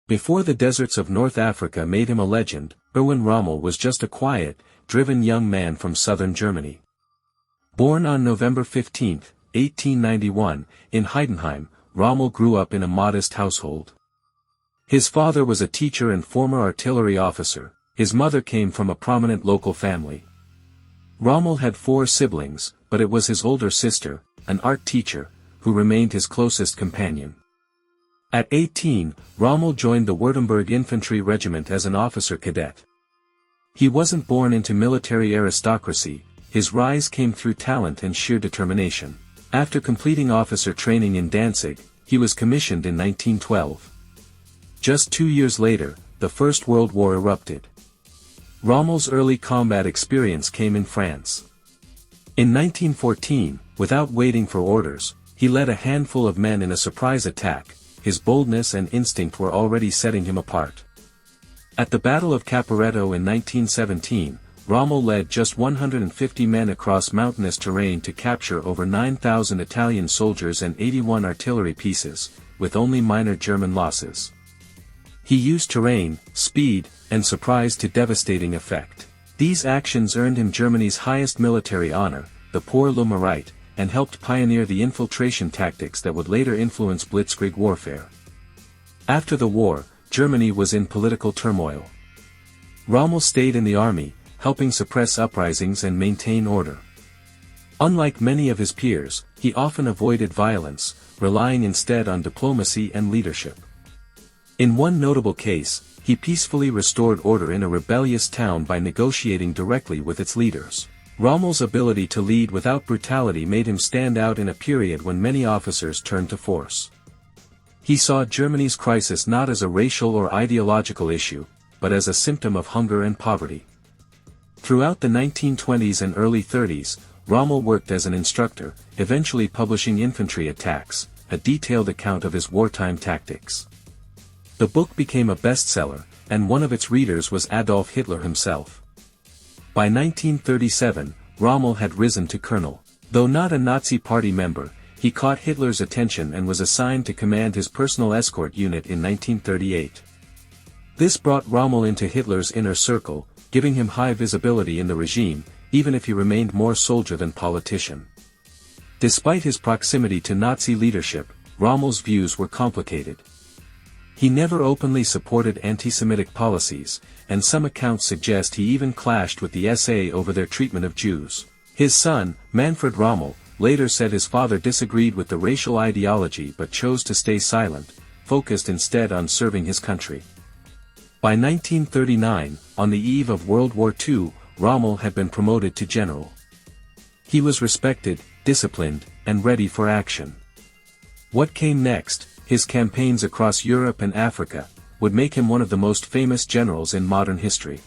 Before the deserts of North Africa made him a legend, Erwin Rommel was just a quiet, driven young man from southern Germany. Born on November 15, 1891, in Heidenheim, Rommel grew up in a modest household. His father was a teacher and former artillery officer, his mother came from a prominent local family. Rommel had 4 siblings, but it was his older sister, an art teacher, who remained his closest companion. At 18, Rommel joined the Württemberg Infantry Regiment as an officer cadet. He wasn't born into military aristocracy, his rise came through talent and sheer determination. After completing officer training in Danzig, he was commissioned in 1912. Just 2 years later, the First World War erupted. Rommel's early combat experience came in France. In 1914, without waiting for orders, he led a handful of men in a surprise attack. His boldness and instinct were already setting him apart. At the Battle of Caporetto in 1917, Rommel led just 150 men across mountainous terrain to capture over 9,000 Italian soldiers and 81 artillery pieces, with only minor German losses. He used terrain, speed, and surprise to devastating effect. These actions earned him Germany's highest military honor, the Pour le Mérite, and helped pioneer the infiltration tactics that would later influence blitzkrieg warfare. After the war, Germany was in political turmoil. Rommel stayed in the army, helping suppress uprisings and maintain order. Unlike many of his peers, he often avoided violence, relying instead on diplomacy and leadership. In one notable case, he peacefully restored order in a rebellious town by negotiating directly with its leaders. Rommel's ability to lead without brutality made him stand out in a period when many officers turned to force. He saw Germany's crisis not as a racial or ideological issue, but as a symptom of hunger and poverty. Throughout the 1920s and early 30s, Rommel worked as an instructor, eventually publishing Infantry Attacks, a detailed account of his wartime tactics. The book became a bestseller, and one of its readers was Adolf Hitler himself. By 1937, Rommel had risen to colonel. Though not a Nazi Party member, he caught Hitler's attention and was assigned to command his personal escort unit in 1938. This brought Rommel into Hitler's inner circle, giving him high visibility in the regime, even if he remained more soldier than politician. Despite his proximity to Nazi leadership, Rommel's views were complicated. He never openly supported anti-Semitic policies, and some accounts suggest he even clashed with the SA over their treatment of Jews. His son, Manfred Rommel, later said his father disagreed with the racial ideology but chose to stay silent, focused instead on serving his country. By 1939, on the eve of World War II, Rommel had been promoted to general. He was respected, disciplined, and ready for action. What came next, his campaigns across Europe and Africa, would make him one of the most famous generals in modern history.